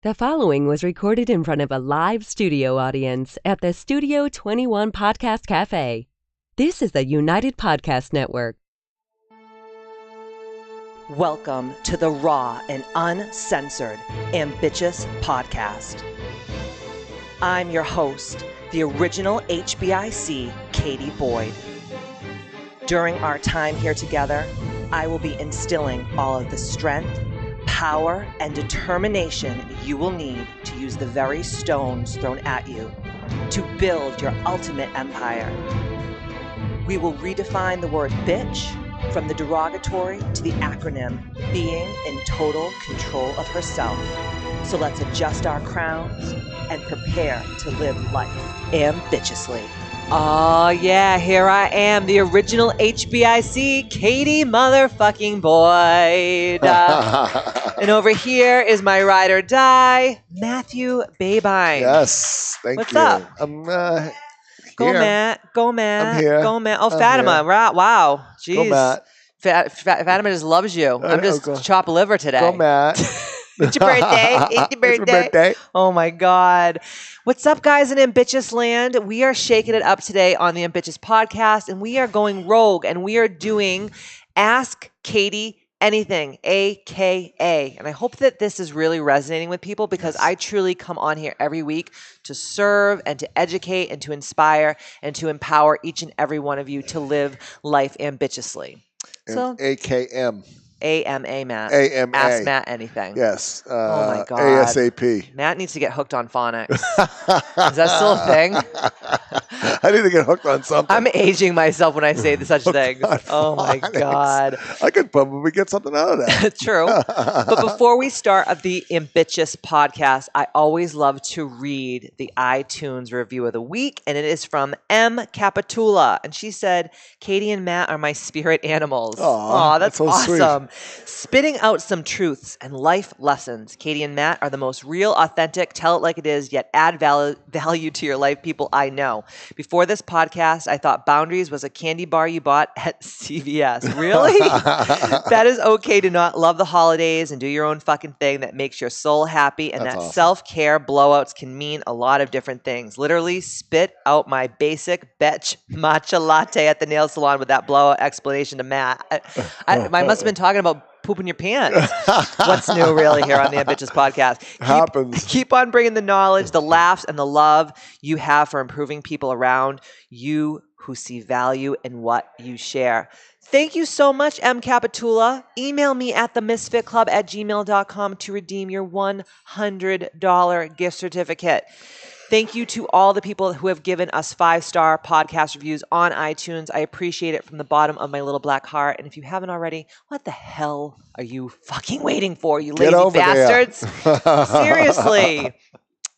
The following was recorded in front of a live studio audience at the Studio 21 Podcast Cafe. This is the United Podcast Network. Welcome to the raw and uncensored Ambitchious podcast. I'm your host, the original HBIC, Katie Boyd. During our time here together, I will be instilling all of the strength, power, and determination you will need to use the very stones thrown at you to build your ultimate empire. We will redefine the word bitch from the derogatory to the acronym being in total control of herself. So let's adjust our crowns and prepare to live life ambitiously. Oh yeah, here I am, the original HBIC, Katie motherfucking Boyd. And over here is my ride or die, Matthew Babine. Yes, thank What's you. up? I'm Go here. Matt, go Matt, I'm here. go Matt. Oh, I'm Fatima, here. right? Wow, jeez. Go Matt. Fatima just loves you. I I'm know, just go- chopped liver today. Go Matt. It's your birthday. It's your It's my birthday. Oh my God. What's up, guys in Ambitchious land? We are shaking it up today on the Ambitchious podcast, and we are going rogue, and we are doing Ask Katie Anything, AKA. And I hope that this is really resonating with people because I truly come on here every week to serve and to educate and to inspire and to empower each and every one of you to live life ambitiously. So, AKM. AMA, Matt. AMA. Ask Matt anything. Yes. Oh my God. ASAP. Matt needs to get hooked on phonics. Is that still a thing? I need to get hooked on something. I'm aging myself when I say such things. Oh my phonics. God. I could probably get something out of that. True. But before we start the Ambitchious podcast, I always love to read the iTunes review of the week, and it is from M. Capitula. And she said, Katie and Matt are my spirit animals. Aw, That's that's so awesome. Spitting out some truths and life lessons. Katie and Matt are the most real, authentic, tell it like it is, yet add value to your life people I know. Before this podcast, I thought Boundaries was a candy bar you bought at CVS. Really? That is okay to not love the holidays and do your own fucking thing that makes your soul happy. And That's that awesome. Self-care blowouts can mean a lot of different things. Literally spit out my basic betch matcha latte at the nail salon with that blowout explanation to Matt. I must have been talking about pooping your pants. What's new really here on the Ambitchious podcast? Happens. Keep on bringing the knowledge, the laughs, and the love you have for improving people around you who see value in what you share. Thank you so much, M. Capitula. Email me at themisfitclub@gmail.com to redeem your $100 gift certificate. Thank you to all the people who have given us 5-star podcast reviews on iTunes. I appreciate it from the bottom of my little black heart. And if you haven't already, what the hell are you fucking waiting for, you Get lazy over there. bastards? Seriously.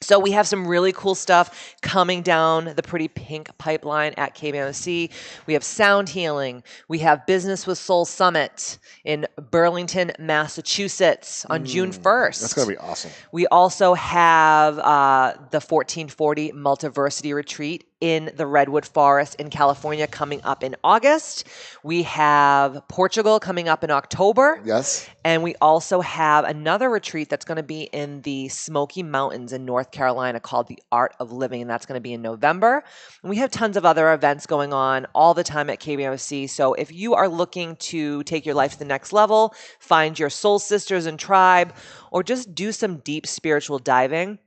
So we have some really cool stuff coming down the pretty pink pipeline at KBMC. We have sound healing. We have Business with Soul Summit in Burlington, Massachusetts on June 1st. That's going to be awesome. We also have the 1440 Multiversity Retreat in the Redwood Forest in California coming up in August. We have Portugal coming up in October. Yes. And we also have another retreat that's going to be in the Smoky Mountains in North Carolina called The Art of Living, and that's going to be in November. And we have tons of other events going on all the time at KBMC. So if you are looking to take your life to the next level, find your soul sisters and tribe, or just do some deep spiritual diving,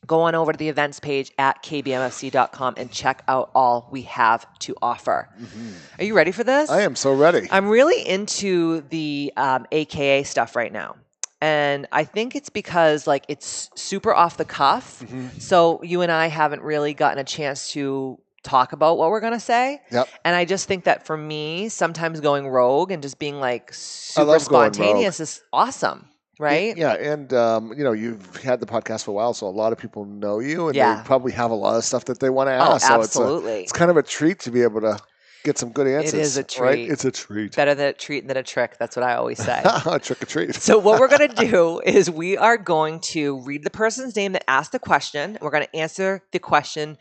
go on over to the events page at kbmfc.com and check out all we have to offer. Mm-hmm. Are you ready for this? I am so ready. I'm really into the AKA stuff right now. And I think it's because it's super off the cuff. Mm-hmm. So you and I haven't really gotten a chance to talk about what we're going to say. Yep. And I just think that for me, sometimes going rogue and just being super love going spontaneous is awesome. Right? Yeah, and you've had the podcast for a while, so a lot of people know you, and Yeah. they probably have a lot of stuff that they want to Oh, ask. So absolutely. it's kind of a treat to be able to get some good answers. It is a treat. Right? It's a treat. Better than a treat than a trick. That's what I always say. Trick or treat. So what we're going to do is we are going to read the person's name that asked the question. And we're going to answer the question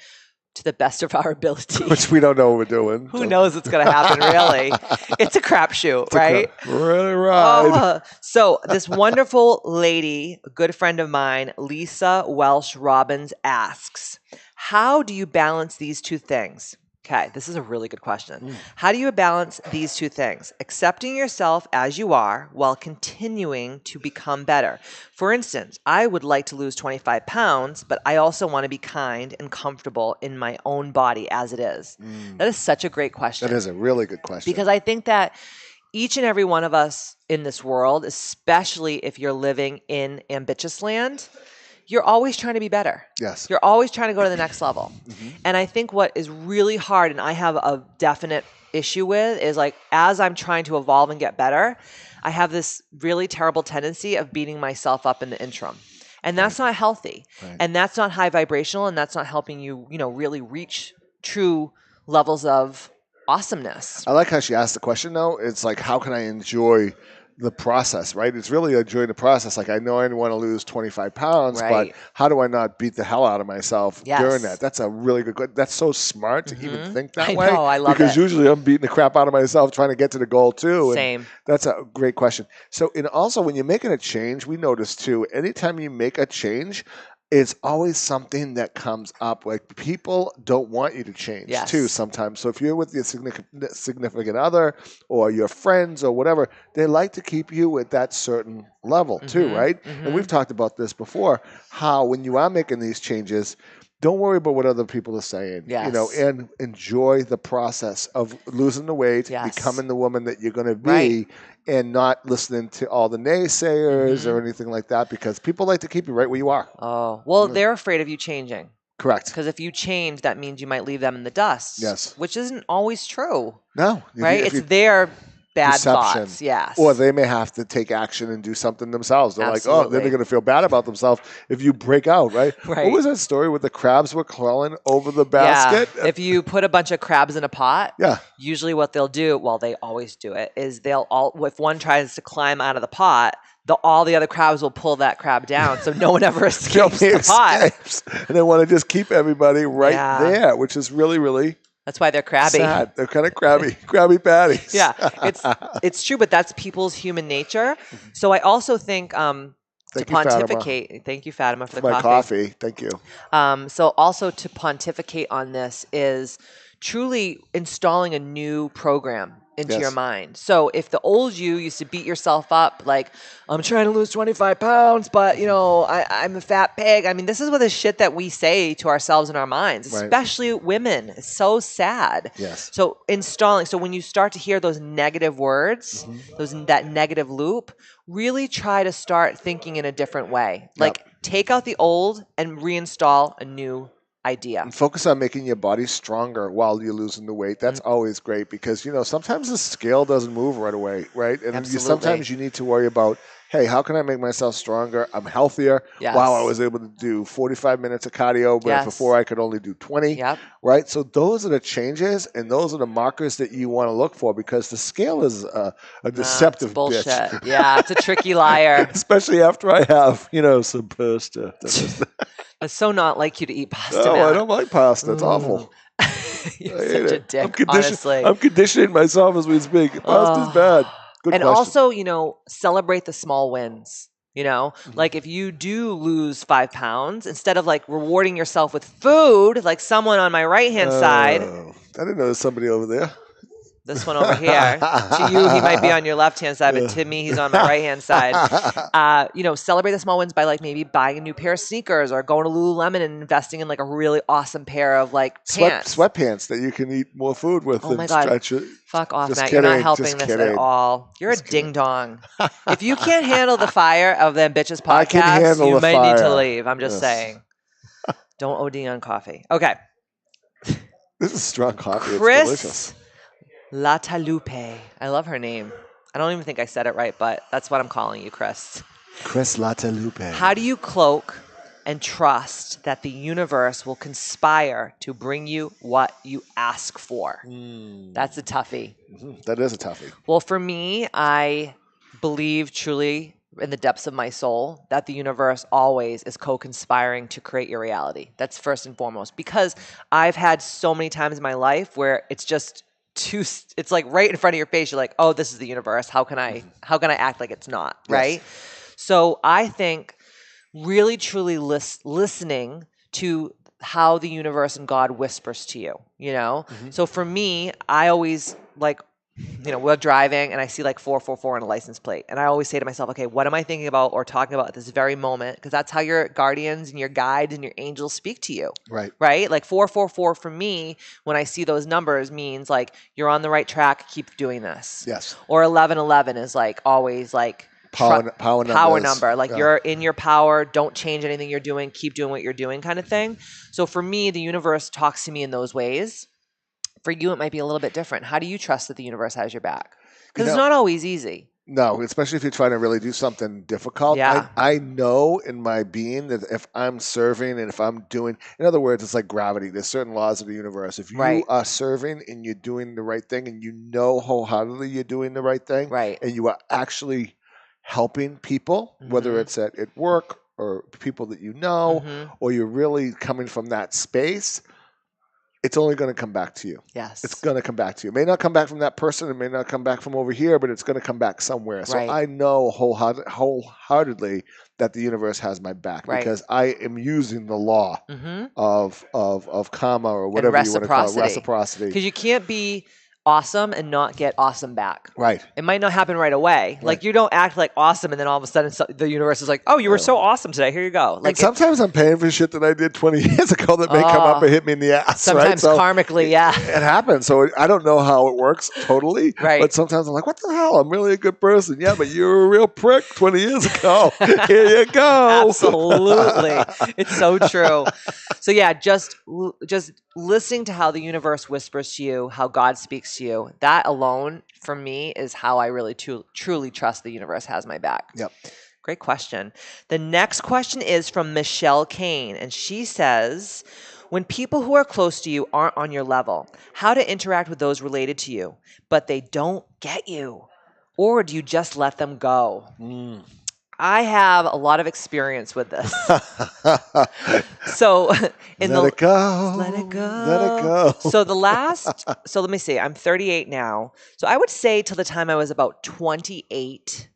to the best of our ability. Which we don't know what we're doing. Who knows what's going to happen, really? It's a crapshoot, right? Really right. So this wonderful lady, a good friend of mine, Lisa Welsh Robbins, asks, how do you balance these two things? Okay, this is a really good question. How do you balance these two things? Accepting yourself as you are while continuing to become better. For instance, I would like to lose 25 pounds, but I also want to be kind and comfortable in my own body as it is. That is such a great question. That is a really good question. Because I think that each and every one of us in this world, especially if you're living in ambitious land, you're always trying to be better. Yes. You're always trying to go to the next level. And I think what is really hard, and I have a definite issue with, is like, as I'm trying to evolve and get better, I have this really terrible tendency of beating myself up in the interim. And that's not healthy. And that's not high vibrational, and that's not helping you, really reach true levels of awesomeness. I like how she asked the question, though. It's like, how can I enjoy the process, right? It's really enjoying the process. Like, I know I want to lose 25 pounds, but how do I not beat the hell out of myself during that? That's a really good. That's so smart to even think that way. I know, I love it. Because usually I'm beating the crap out of myself trying to get to the goal too. Same. That's a great question. So, and also when you're making a change, we notice too, anytime you make a change, it's always something that comes up. Like, people don't want you to change too sometimes. So if you're with your significant other or your friends or whatever, they like to keep you at that certain level too, right? And we've talked about this before, how when you are making these changes, don't worry about what other people are saying, and enjoy the process of losing the weight, becoming the woman that you're going to be, and not listening to all the naysayers or anything like that, because people like to keep you right where you are. Oh, well, they're afraid of you changing. Correct. Because if you change, that means you might leave them in the dust. Yes. Which isn't always true. No. Right? It's their bad thoughts. Yes. Or they may have to take action and do something themselves. They're like, then they're going to feel bad about themselves if you break out, right? What was that story with the crabs were crawling over the basket? Yeah. If you put a bunch of crabs in a pot, usually what they'll do, well, they always do it, is if one tries to climb out of the pot, all the other crabs will pull that crab down, so no one ever escapes the pot. And they want to just keep everybody right there, which is really, really that's why they're crabby. Sad. They're kind of crabby patties. Yeah, it's true, but that's people's human nature. So I also think to pontificate. Thank you, Fatima, for the coffee. Thank you. So also to pontificate on this is truly installing a new program into your mind. So if the old you used to beat yourself up like, I'm trying to lose 25 pounds, but I'm a fat pig. I mean, this is what the shit that we say to ourselves in our minds, especially women. It's so sad. Yes. So so when you start to hear those negative words, that negative loop, really try to start thinking in a different way. Like, take out the old and reinstall a new idea. And focus on making your body stronger while you're losing the weight. That's always great, because sometimes the scale doesn't move right away, right? And sometimes you need to worry about, hey, how can I make myself stronger? I'm healthier. Wow, I was able to do 45 minutes of cardio, but before I could only do 20, right? So those are the changes, and those are the markers that you want to look for, because the scale is a deceptive bullshit. Bitch. Yeah, it's a tricky liar. Especially after I have, some pasta. It's so not like you to eat pasta. No, I don't like pasta. It's awful. You're such a dick, honestly. I'm conditioning myself as we speak. Pasta's bad. Good question. Also, celebrate the small wins. Like if you do lose 5 pounds, instead of like rewarding yourself with food, like someone on my right-hand side. I didn't know there's somebody over there. This one over here. To you, he might be on your left-hand side, but to me, he's on my right-hand side. Celebrate the small wins by like maybe buying a new pair of sneakers or going to Lululemon and investing in like a really awesome pair of like pants. Sweatpants that you can eat more food with and stretch it. Fuck off, Matt. You're not helping this at all. You're a ding-dong. If you can't handle the fire of the Ambitchious podcast, you might need to leave. I'm just saying. Don't OD on coffee. Okay. This is strong coffee. Chris, it's delicious. Latalupe. I love her name. I don't even think I said it right, but that's what I'm calling you, Chris. Chris Latalupe. How do you cloak and trust that the universe will conspire to bring you what you ask for? That's a toughie. That is a toughie. Well, for me, I believe truly in the depths of my soul that the universe always is co-conspiring to create your reality. That's first and foremost, because I've had so many times in my life where it's just it's like right in front of your face. You're like, oh, this is the universe. How can I act like it's not? Right. Yes. So I think really truly listening to how the universe and God whispers to you, So for me, I always we're driving and I see like 444 on a license plate. And I always say to myself, okay, what am I thinking about or talking about at this very moment? Because that's how your guardians and your guides and your angels speak to you. Right. Right? Like 444 for me, when I see those numbers, means like you're on the right track, keep doing this. Yes. Or 1111 is like always like power number. Like you're in your power, don't change anything you're doing, keep doing what you're doing kind of thing. So for me, the universe talks to me in those ways. For you, it might be a little bit different. How do you trust that the universe has your back? Because it's not always easy. No, especially if you're trying to really do something difficult. Yeah. I know in my being that if I'm serving and if I'm doing, in other words, it's like gravity. There's certain laws of the universe. If you are serving and you're doing the right thing and you know wholeheartedly you're doing the right thing, and you are actually helping people, whether it's at work or people that you know, or you're really coming from that space, it's only going to come back to you. Yes. It's going to come back to you. It may not come back from that person. It may not come back from over here, but it's going to come back somewhere. So I know wholeheartedly that the universe has my back because I am using the law of karma or whatever you want to call it, reciprocity. Because you can't be awesome and not get awesome back. Right. It might not happen right away. Like you don't act like awesome and then all of a sudden the universe is like, oh, you were so awesome today. Here you go. Like and sometimes I'm paying for shit that I did 20 years ago that may come up and hit me in the ass. Sometimes karmically, It happens. So I don't know how it works totally. Right. But sometimes I'm like, what the hell? I'm really a good person. Yeah, but you were a real prick 20 years ago. Here you go. Absolutely. It's so true. So yeah, just listening to how the universe whispers to you, how God speaks to you, that alone for me is how I really truly trust the universe has my back. Yep. Great question. The next question is from Michelle Kane, and she says, when people who are close to you aren't on your level, how to interact with those related to you, but they don't get you? Or do you just let them go? I have a lot of experience with this. So let it go. Let it go. Let it go. So let me see, I'm 38 now. So I would say till the time I was about 28,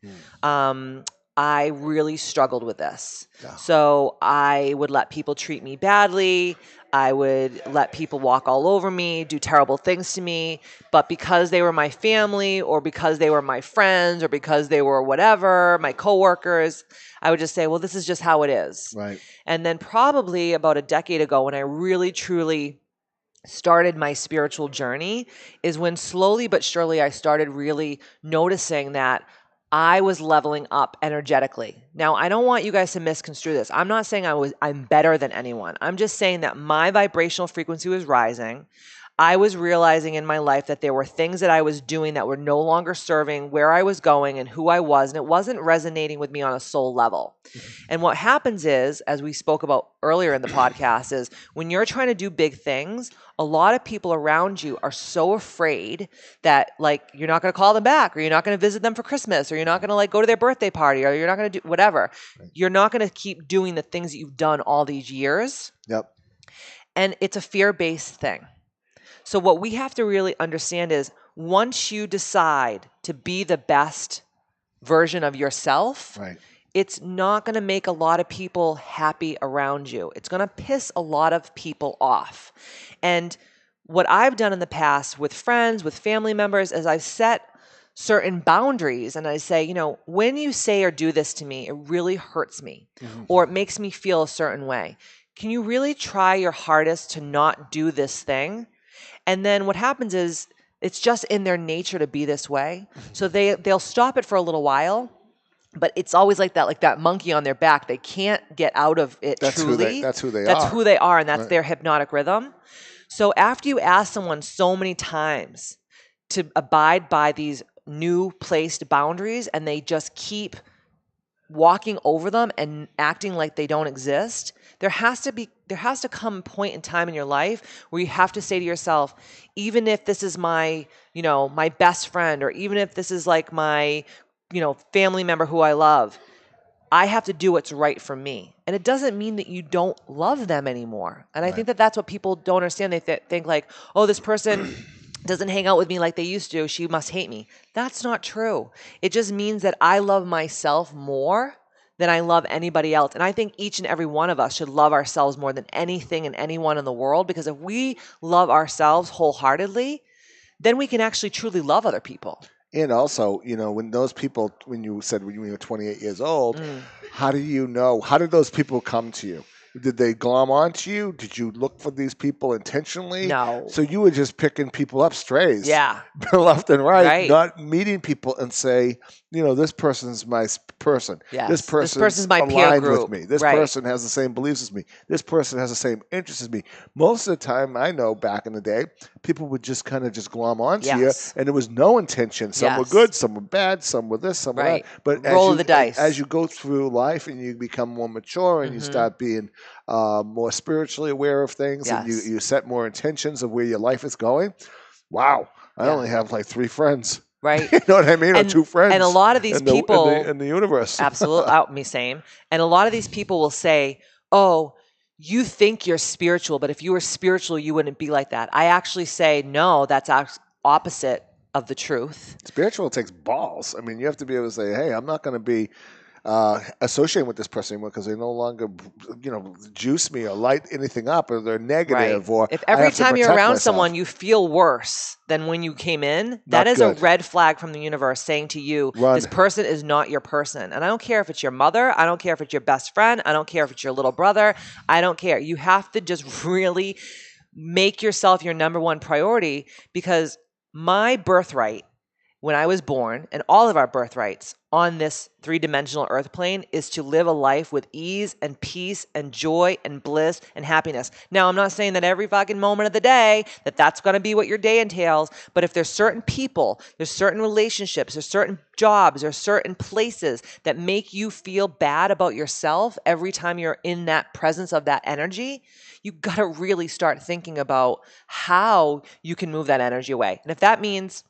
I really struggled with this. Yeah. So I would let people treat me badly. I would let people walk all over me, do terrible things to me. But because they were my family or because they were my friends or because they were whatever, my coworkers, I would just say, well, this is just how it is. Right. And then probably about a decade ago when I really, truly started my spiritual journey is when slowly but surely I started really noticing that I was leveling up energetically. Now, I don't want you guys to misconstrue this. I'm not saying I'm better than anyone. I'm just saying that my vibrational frequency was rising. I was realizing in my life that there were things that I was doing that were no longer serving where I was going and who I was, and it wasn't resonating with me on a soul level. And what happens is, as we spoke about earlier in the podcast, is when you're trying to do big things, a lot of people around you are so afraid that like you're not going to call them back, or you're not going to visit them for Christmas, or you're not going to like go to their birthday party, or you're not going to do whatever. Right. You're not going to keep doing the things that you've done all these years. Yep. And it's a fear-based thing. So what we have to really understand is once you decide to be the best version of yourself, right, it's not going to make a lot of people happy around you. It's going to piss a lot of people off. And what I've done in the past with friends, with family members, is I've set certain boundaries and I say, you know, when you say or do this to me, it really hurts me or it makes me feel a certain way. Can you really try your hardest to not do this thing? And then what happens is it's just in their nature to be this way. So they'll stop it for a little while, but it's always like that monkey on their back. They can't get out of it truly. That's who they are. That's who they are, and that's their hypnotic rhythm. So after you ask someone so many times to abide by these new placed boundaries and they just keep walking over them and acting like they don't exist, there has to come a point in time in your life where you have to say to yourself, even if this is my best friend, or even if this is like my, family member who I love, I have to do what's right for me. And it doesn't mean that you don't love them anymore. And I think that that's what people don't understand. They think like, oh, this person doesn't hang out with me like they used to. She must hate me. That's not true. It just means that I love myself more than I love anybody else. And I think each and every one of us should love ourselves more than anything and anyone in the world, because if we love ourselves wholeheartedly, then we can actually truly love other people. And also, when those people, when you were 28 years old, how do you know? How did those people come to you? Did they glom onto you? Did you look for these people intentionally? No. So you were just picking people up strays. Yeah. Left and right, not meeting people and say, this person's my person. Yes. This person's my peer group. with me. This person has the same beliefs as me. This person has the same interests as me. Most of the time, I know back in the day, people would just kind of glom onto you, and there was no intention. Some were good, some were bad, some were this, some were that. But roll of the dice. As you go through life and you become more mature and you start being more spiritually aware of things, and you set more intentions of where your life is going. Wow, I only have like 3 friends. Right. You know what I mean? Or 2 friends. And a lot of these people in the universe. Absolutely. Me same. And a lot of these people will say, oh, you think you're spiritual, but if you were spiritual, you wouldn't be like that. I actually say, no, that's opposite of the truth. Spiritual takes balls. I mean, you have to be able to say, hey, I'm not going to be associating with this person anymore because they no longer, juice me or light anything up, or they're negative. Or if every time you're around someone you feel worse than when you came in, that is a red flag from the universe saying to you, this person is not your person. And I don't care if it's your mother. I don't care if it's your best friend. I don't care if it's your little brother. I don't care. You have to just really make yourself your number one priority, because my birthright when I was born, and all of our birthrights on this 3-dimensional earth plane, is to live a life with ease and peace and joy and bliss and happiness. Now, I'm not saying that every fucking moment of the day that's going to be what your day entails, but if there's certain people, there's certain relationships, there's certain jobs, there's certain places that make you feel bad about yourself every time you're in that presence of that energy, you got to really start thinking about how you can move that energy away. And if that means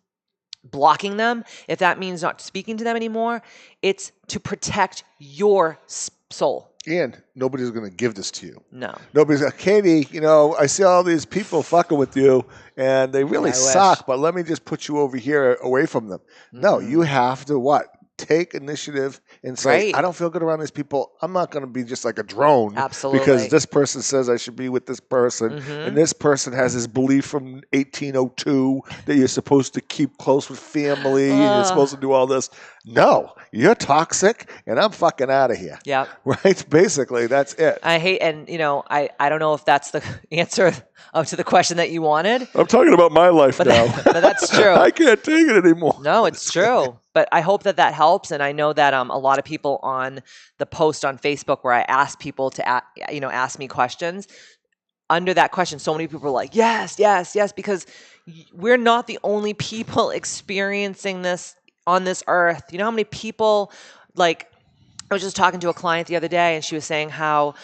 blocking them, if that means not speaking to them anymore, it's to protect your soul. And nobody's going to give this to you. No. Nobody's like, Katie, I see all these people fucking with you and they really suck, but let me just put you over here away from them. No, you have to what? Take initiative and say, I don't feel good around these people. I'm not going to be just like a drone. Absolutely. Because this person says I should be with this person. And this person has this belief from 1802 that you're supposed to keep close with family and you're supposed to do all this. No, you're toxic and I'm fucking out of here. Yeah. Right? Basically, that's it. I hate, and I don't know if that's the answer to the question that you wanted. I'm talking about my life now. But that's true. I can't take it anymore. No, it's true. But I hope that helps. And I know that a lot of people on the post on Facebook where I ask people to ask me questions, under that question, so many people are like, yes, yes, yes, because we're not the only people experiencing this on this earth. You know how many people, like, I was just talking to a client the other day and she was saying how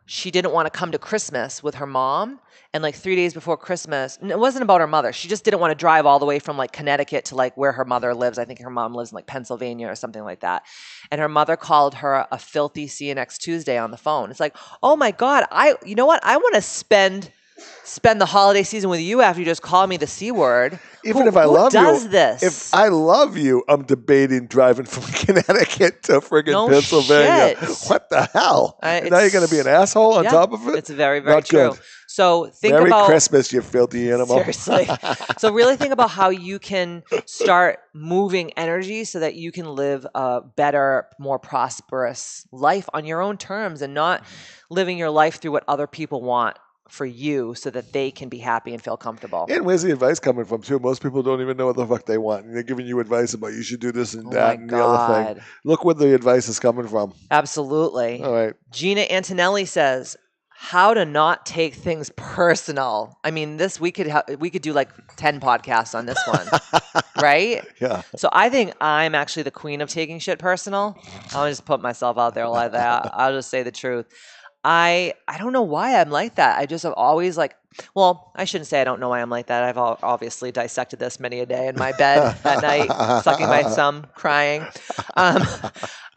she didn't want to come to Christmas with her mom. And like 3 days before Christmas, and it wasn't about her mother. She just didn't want to drive all the way from like Connecticut to like where her mother lives. I think her mom lives in like Pennsylvania or something like that. And her mother called her a filthy see you next Tuesday on the phone. It's like, oh my God, you know what? I want to spend the holiday season with you after you just call me the C word. Even if I love you. Who does this? If I love you, I'm debating driving from Connecticut to friggin' Pennsylvania. Shit. What the hell? Now you're going to be an asshole on top of it? It's very, very Not true. Good. So Merry Christmas, you filthy animal. Seriously. So really think about how you can start moving energy so that you can live a better, more prosperous life on your own terms and not living your life through what other people want for you so that they can be happy and feel comfortable. And where's the advice coming from, too? Most people don't even know what the fuck they want. And they're giving you advice about you should do this and that and the other thing. Look where the advice is coming from. Absolutely. All right. Gina Antonelli says, how to not take things personal. I mean, we could do like 10 podcasts on this one, right? Yeah. So I think I'm actually the queen of taking shit personal. I'll just put myself out there like that. I'll just say the truth. I don't know why I'm like that. I just have always well, I shouldn't say I don't know why I'm like that. I've obviously dissected this many a day in my bed at night, sucking my thumb, crying.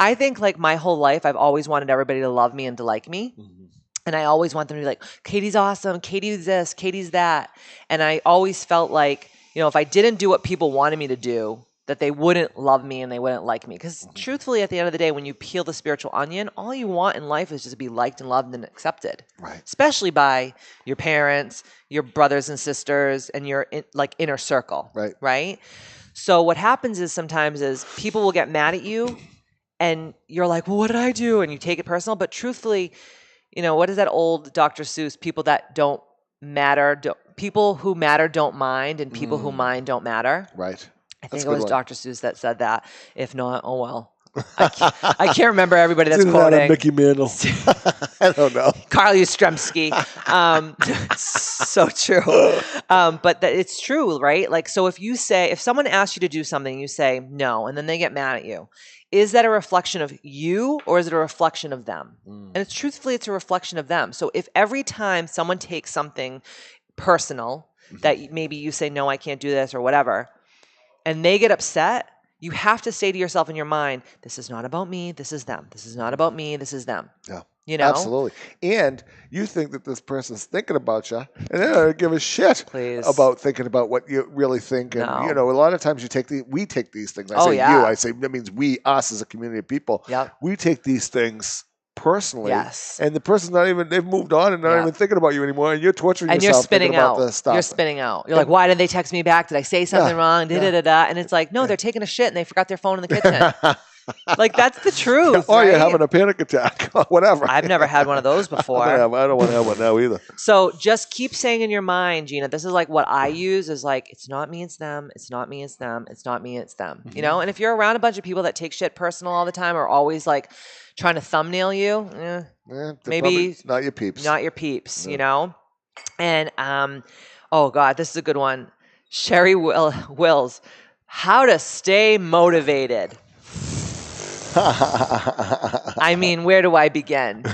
I think like my whole life, I've always wanted everybody to love me and to like me. Mm-hmm. And I always want them to be like, Katie's awesome. Katie's this, Katie's that. And I always felt like, if I didn't do what people wanted me to do, that they wouldn't love me and they wouldn't like me. Because truthfully, at the end of the day, when you peel the spiritual onion, all you want in life is just to be liked and loved and accepted. Right. Especially by your parents, your brothers and sisters, and your inner circle. Right. Right? So what happens is sometimes is people will get mad at you and you're like, well, what did I do? And you take it personal. But truthfully, what is that old Dr. Seuss? People that don't matter, people who matter don't mind, and people who mind don't matter. Right. I think it was Dr. Seuss that said that. If not, oh well. I can't remember everybody that's quoting. Mickey Mantle. I don't know. Carl Yastrzemski. So true. But it's true, right? Like, so if someone asks you to do something, you say no, and then they get mad at you. Is that a reflection of you or is it a reflection of them? And truthfully, it's a reflection of them. So if every time someone takes something personal that maybe you say, no, I can't do this or whatever, and they get upset, you have to say to yourself in your mind, this is not about me, this is them. This is not about me, this is them. Yeah. Absolutely. And you think that this person's thinking about you, and they don't give a shit about thinking about what you really think. And, a lot of times we take these things. I say that means we, us as a community of people, we take these things personally. Yes. And the person's they've moved on and not even thinking about you anymore. And you're torturing yourself. And you're spinning out. About the stuff. You're spinning out. You're like, why did they text me back? Did I say something wrong? And it's like, no, they're taking a shit and they forgot their phone in the kitchen. Like, that's the truth. Or right? you're having a panic attack or whatever. I've never had one of those before. I don't want to have one now either. So just keep saying in your mind, Gina, this is like what I use is like, it's not me, it's them. It's not me, it's them. It's not me, it's them. And if you're around a bunch of people that take shit personal all the time or always like trying to thumbnail you, maybe not your peeps. Not your peeps, And, oh God, this is a good one. Sherry Wills, how to stay motivated. I mean, where do I begin?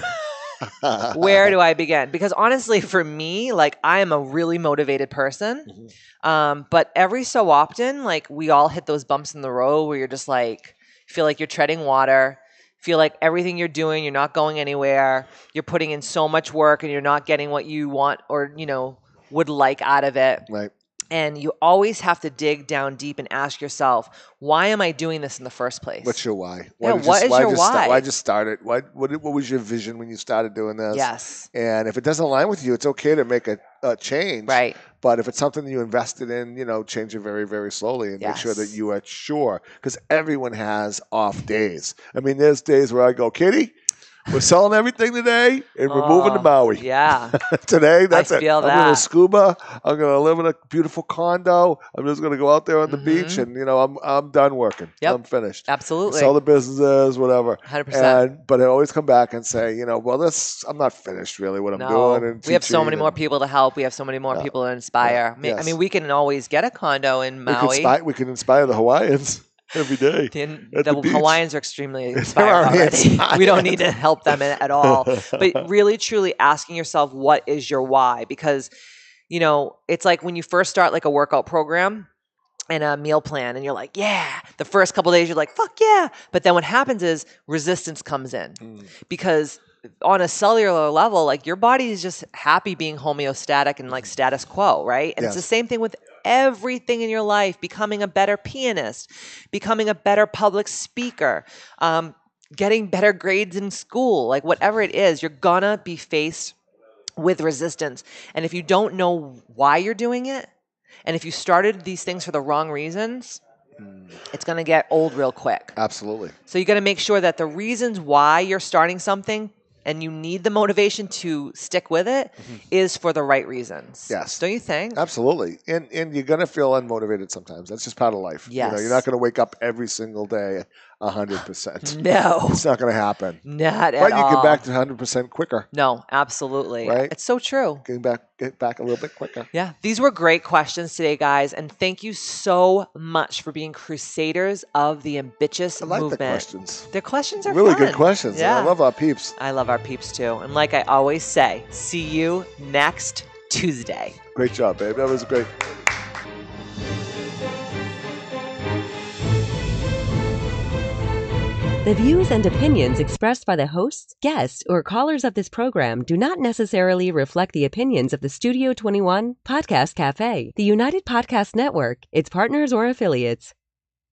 Where do I begin? Because honestly, for me, like, I am a really motivated person. But every so often, like, we all hit those bumps in the road where you're just like, feel like you're treading water, feel like everything you're doing, you're not going anywhere. You're putting in so much work and you're not getting what you want or, would like out of it. Right. And you always have to dig down deep and ask yourself, why am I doing this in the first place? What's your why? What is your why? Why just started? What was your vision when you started doing this? Yes. And if it doesn't align with you, it's okay to make a change. Right. But if it's something you invested in, change it very, very slowly and make sure that you are sure. Because everyone has off days. I mean, there's days where I go, Katie, we're selling everything today, and we're moving to Maui. Yeah. Today, that's I it. feel I'm going to scuba. I'm going to live in a beautiful condo. I'm just going to go out there on the beach, and I'm done working. Yep. I'm finished. Absolutely. Sell the businesses, whatever. 100%. But I always come back and say, I'm not finished really what I'm doing. And we have so many more people to help. We have so many more people to inspire. Yes. I mean, we can always get a condo in Maui. We can inspire the Hawaiians. Every day. The Hawaiians are extremely inspired already. We don't need to help them at all. But really, truly asking yourself, what is your why? Because, it's like when you first start like a workout program and a meal plan and you're like, yeah, the first couple of days you're like, fuck yeah. But then what happens is resistance comes in because on a cellular level, like your body is just happy being homeostatic and like status quo, right? And it's the same thing with everything in your life, becoming a better pianist, becoming a better public speaker, getting better grades in school, like whatever it is, you're gonna be faced with resistance. And if you don't know why you're doing it, and if you started these things for the wrong reasons, it's gonna get old real quick. Absolutely. So you gotta make sure that the reasons why you're starting something and you need the motivation to stick with it is for the right reasons. Yes. Don't you think? Absolutely. And you're going to feel unmotivated sometimes. That's just part of life. Yes. You're not going to wake up every single day 100%. No. It's not going to happen. Not at all. But you get back to 100% quicker. No, absolutely. Right? It's so true. Get back a little bit quicker. Yeah. These were great questions today, guys. And thank you so much for being crusaders of the Ambitchious movement. I like the questions. The questions are really fun. Good questions. Yeah. I love our peeps. I love our peeps too. And like I always say, see you next Tuesday. Great job, babe. That was great. The views and opinions expressed by the hosts, guests, or callers of this program do not necessarily reflect the opinions of the Studio 21 Podcast Cafe, the United Podcast Network, its partners, or affiliates.